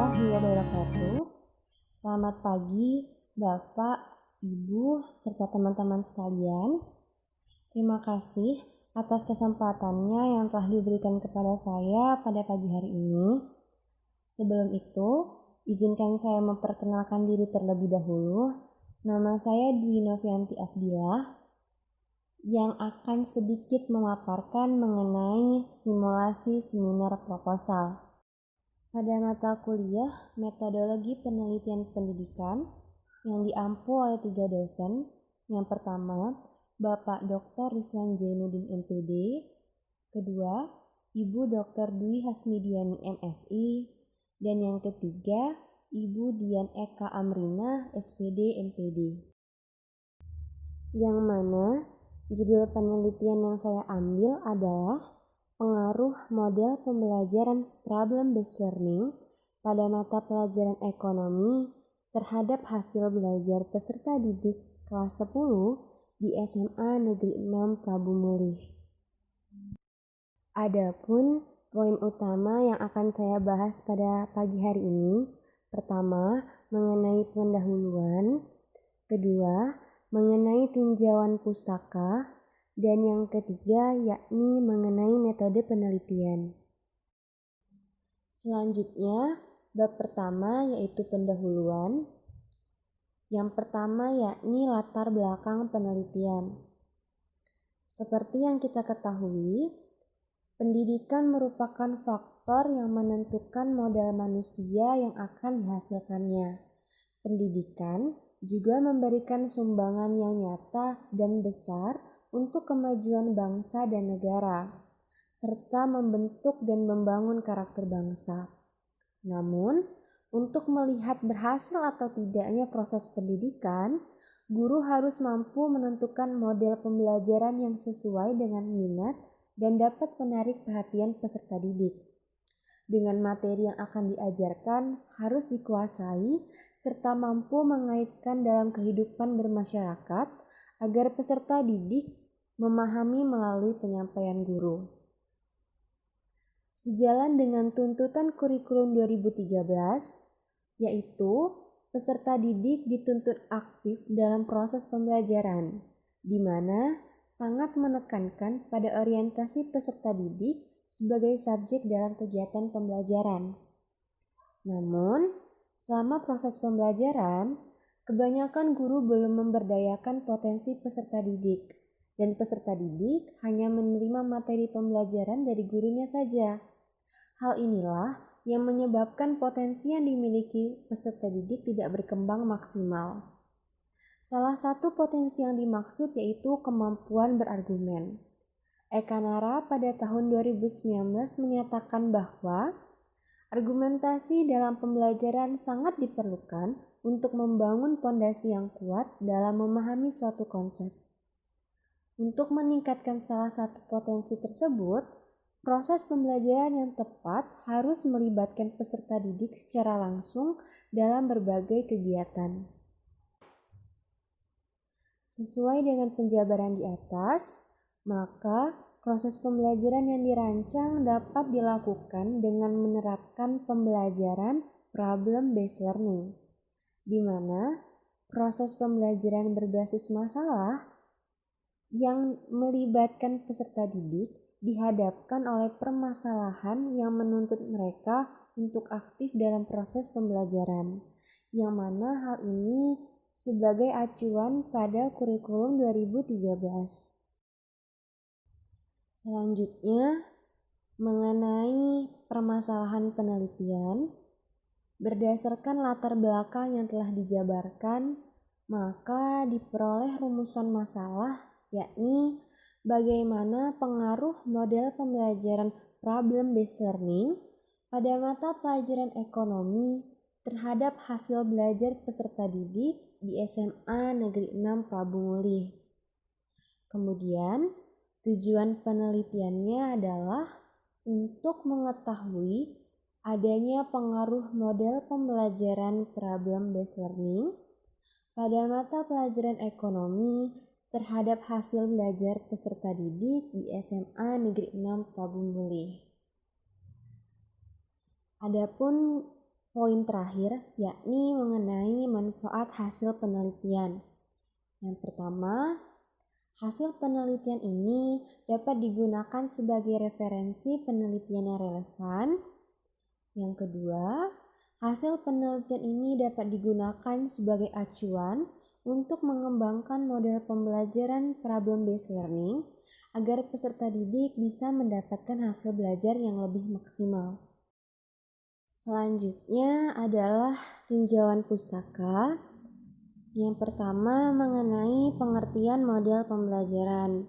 warahmatullahi wabarakatuh. Selamat pagi Bapak, Ibu, serta teman-teman sekalian. Terima kasih atas kesempatannya yang telah diberikan kepada saya pada pagi hari ini. Sebelum itu, izinkan saya memperkenalkan diri terlebih dahulu. Nama saya Dwi Novianti Afdilah yang akan sedikit memaparkan mengenai simulasi seminar proposal. Pada mata kuliah Metodologi Penelitian Pendidikan yang diampu oleh 3 dosen. Yang pertama, Bapak Dr. Rizwan Zainuddin MPD. Kedua, Ibu Dr. Dwi Hasmidiani MSI. Dan yang ketiga, Ibu Dian Eka Amrina SPD MPD. Yang mana judul penelitian yang saya ambil adalah pengaruh model pembelajaran problem-based learning pada mata pelajaran ekonomi terhadap hasil belajar peserta didik kelas 10 di SMA Negeri 6 Prabu Mulih. Adapun poin utama yang akan saya bahas pada pagi hari ini, pertama mengenai pendahuluan, kedua mengenai tinjauan pustaka, dan yang ketiga yakni mengenai metode penelitian. Selanjutnya, bab pertama yaitu pendahuluan. Yang pertama yakni latar belakang penelitian. Seperti yang kita ketahui, pendidikan merupakan faktor yang menentukan model manusia yang akan dihasilkannya. Pendidikan juga memberikan sumbangan yang nyata dan besar untuk kemajuan bangsa dan negara, serta membentuk dan membangun karakter bangsa. Namun, untuk melihat berhasil atau tidaknya proses pendidikan, guru harus mampu menentukan model pembelajaran yang sesuai dengan minat dan dapat menarik perhatian peserta didik. Dengan materi yang akan diajarkan harus dikuasai serta mampu mengaitkan dalam kehidupan bermasyarakat agar peserta didik memahami melalui penyampaian guru. Sejalan dengan tuntutan kurikulum 2013, yaitu peserta didik dituntut aktif dalam proses pembelajaran, di mana sangat menekankan pada orientasi peserta didik sebagai subjek dalam kegiatan pembelajaran. Namun, selama proses pembelajaran, kebanyakan guru belum memberdayakan potensi peserta didik, dan peserta didik hanya menerima materi pembelajaran dari gurunya saja. Hal inilah yang menyebabkan potensi yang dimiliki peserta didik tidak berkembang maksimal. Salah satu potensi yang dimaksud yaitu kemampuan berargumen. Eka Nara pada tahun 2019 menyatakan bahwa argumentasi dalam pembelajaran sangat diperlukan untuk membangun pondasi yang kuat dalam memahami suatu konsep. Untuk meningkatkan salah satu potensi tersebut, proses pembelajaran yang tepat harus melibatkan peserta didik secara langsung dalam berbagai kegiatan. Sesuai dengan penjabaran di atas, maka proses pembelajaran yang dirancang dapat dilakukan dengan menerapkan pembelajaran problem-based learning, di mana proses pembelajaran berbasis masalah yang melibatkan peserta didik dihadapkan oleh permasalahan yang menuntut mereka untuk aktif dalam proses pembelajaran, yang mana hal ini sebagai acuan pada kurikulum 2013. Selanjutnya, mengenai permasalahan penelitian, berdasarkan latar belakang yang telah dijabarkan, maka diperoleh rumusan masalah yakni bagaimana pengaruh model pembelajaran problem-based learning pada mata pelajaran ekonomi terhadap hasil belajar peserta didik di SMA Negeri 6 Prabu Mulih. Kemudian, tujuan penelitiannya adalah untuk mengetahui adanya pengaruh model pembelajaran problem-based learning pada mata pelajaran ekonomi terhadap hasil belajar peserta didik di SMA Negeri 6 Prabu Mulih. Adapun poin terakhir yakni mengenai manfaat hasil penelitian. Yang pertama, hasil penelitian ini dapat digunakan sebagai referensi penelitian yang relevan. Yang kedua, hasil penelitian ini dapat digunakan sebagai acuan untuk mengembangkan model pembelajaran problem-based learning agar peserta didik bisa mendapatkan hasil belajar yang lebih maksimal. Selanjutnya adalah tinjauan pustaka. Yang pertama mengenai pengertian model pembelajaran.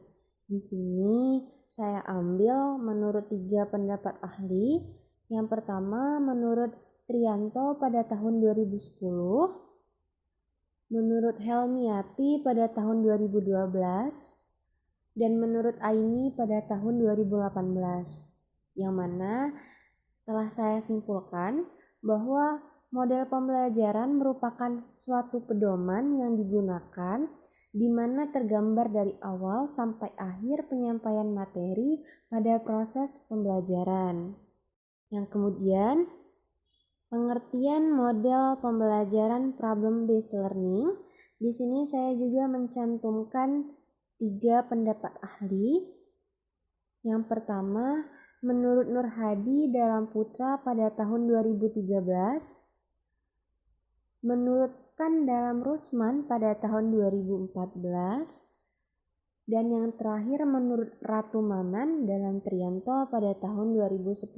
Di sini saya ambil menurut 3 pendapat ahli. Yang pertama menurut Trianto pada tahun 2010, menurut Helmiati pada tahun 2012, dan menurut Aini pada tahun 2018. Yang mana telah saya simpulkan bahwa model pembelajaran merupakan suatu pedoman yang digunakan di mana tergambar dari awal sampai akhir penyampaian materi pada proses pembelajaran. Yang kemudian, pengertian model pembelajaran problem-based learning. Di sini saya juga mencantumkan 3 pendapat ahli. Yang pertama, menurut Nur Hadi dalam Putra pada tahun 2013, menurut Kan dalam Rusman pada tahun 2014, dan yang terakhir menurut Ratu Manan dalam Trianto pada tahun 2010,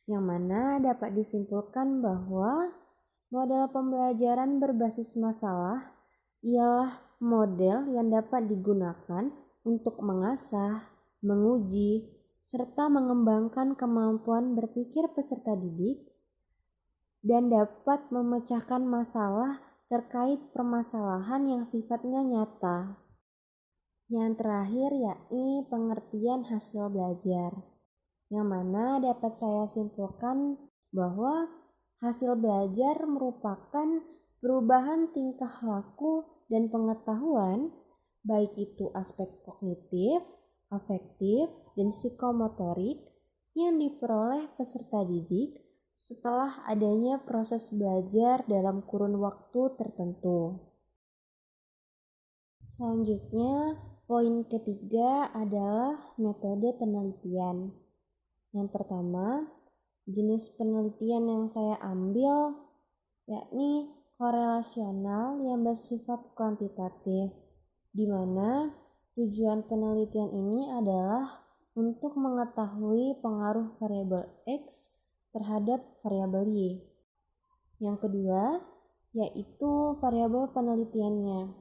yang mana dapat disimpulkan bahwa model pembelajaran berbasis masalah ialah model yang dapat digunakan untuk mengasah, menguji, serta mengembangkan kemampuan berpikir peserta didik dan dapat memecahkan masalah terkait permasalahan yang sifatnya nyata. Yang terakhir yakni pengertian hasil belajar, yang mana dapat saya simpulkan bahwa hasil belajar merupakan perubahan tingkah laku dan pengetahuan, baik itu aspek kognitif, afektif, dan psikomotorik yang diperoleh peserta didik setelah adanya proses belajar dalam kurun waktu tertentu. Selanjutnya, poin ketiga adalah metode penelitian. Yang pertama, jenis penelitian yang saya ambil yakni korelasional yang bersifat kuantitatif, di mana tujuan penelitian ini adalah untuk mengetahui pengaruh variabel X terhadap variabel Y. Yang kedua, yaitu variabel penelitiannya,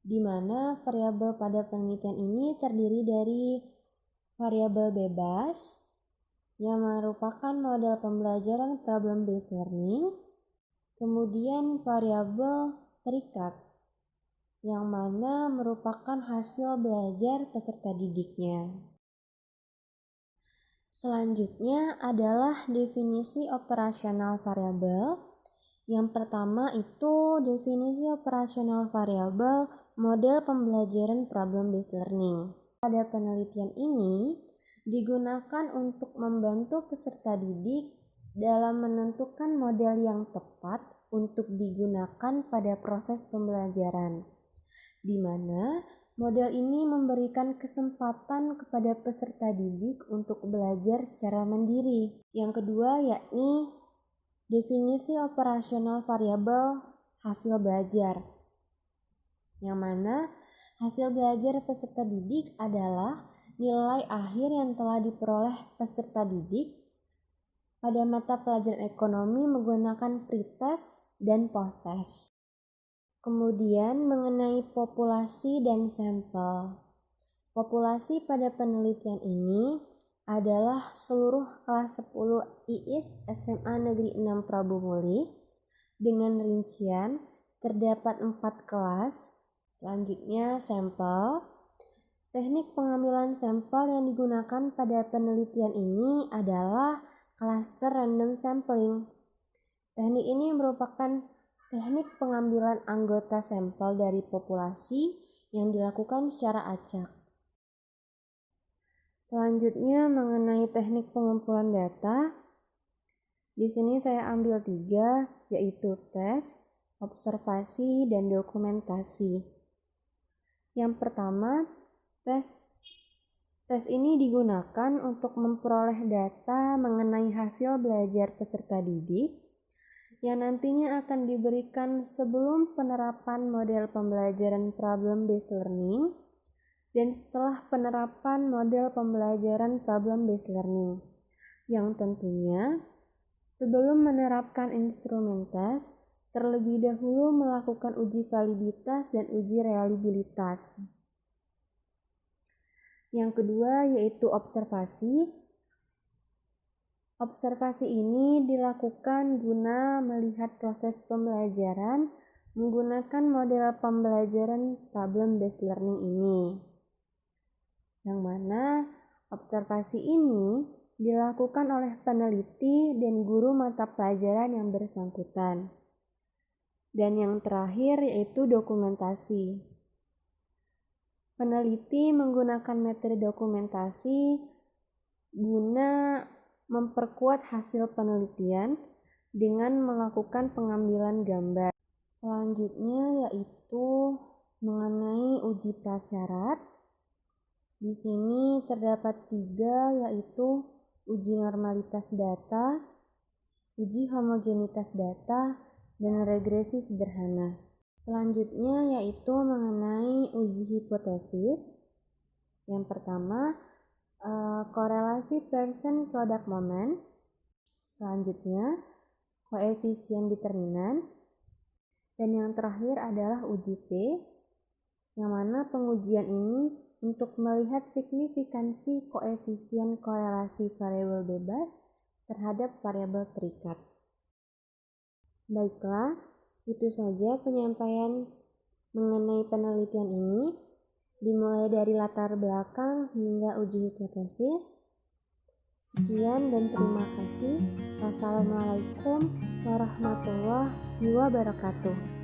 di mana variabel pada penelitian ini terdiri dari variabel bebas, yang merupakan model pembelajaran problem-based learning, kemudian variabel terikat, yang mana merupakan hasil belajar peserta didiknya. Selanjutnya adalah definisi operasional variabel. Yang pertama itu definisi operasional variabel model pembelajaran problem-based learning. Pada penelitian ini digunakan untuk membantu peserta didik dalam menentukan model yang tepat untuk digunakan pada proses pembelajaran, di mana model ini memberikan kesempatan kepada peserta didik untuk belajar secara mandiri. Yang kedua yakni definisi operasional variabel hasil belajar, yang mana hasil belajar peserta didik adalah nilai akhir yang telah diperoleh peserta didik pada mata pelajaran ekonomi menggunakan pretest dan posttest. Kemudian mengenai populasi dan sampel. Populasi pada penelitian ini adalah seluruh kelas 10 IIS SMA Negeri 6 Prabu Muli dengan rincian terdapat 4 kelas. Selanjutnya sampel. Teknik pengambilan sampel yang digunakan pada penelitian ini adalah cluster random sampling. Teknik ini merupakan teknik pengambilan anggota sampel dari populasi yang dilakukan secara acak. Selanjutnya mengenai teknik pengumpulan data. Di sini saya ambil 3, yaitu tes, observasi, dan dokumentasi. Yang pertama, tes. Tes ini digunakan untuk memperoleh data mengenai hasil belajar peserta didik yang nantinya akan diberikan sebelum penerapan model pembelajaran problem-based learning dan setelah penerapan model pembelajaran problem-based learning, yang tentunya sebelum menerapkan instrumen tes, terlebih dahulu melakukan uji validitas dan uji reliabilitas. Yang kedua yaitu observasi. Observasi ini dilakukan guna melihat proses pembelajaran menggunakan model pembelajaran problem-based learning ini. Yang mana observasi ini dilakukan oleh peneliti dan guru mata pelajaran yang bersangkutan. Dan yang terakhir yaitu dokumentasi. Peneliti menggunakan metode dokumentasi guna memperkuat hasil penelitian dengan melakukan pengambilan gambar. Selanjutnya yaitu mengenai uji prasyarat. Di sini terdapat 3, yaitu uji normalitas data, uji homogenitas data, dan regresi sederhana. Selanjutnya yaitu mengenai uji hipotesis. Yang pertama, korelasi person product moment. Selanjutnya, koefisien determinan. Dan yang terakhir adalah uji T, yang mana pengujian ini untuk melihat signifikansi koefisien korelasi variabel bebas terhadap variabel terikat. Baiklah, itu saja penyampaian mengenai penelitian ini, dimulai dari latar belakang hingga uji hipotesis. Sekian dan terima kasih. Wassalamualaikum warahmatullahi wabarakatuh.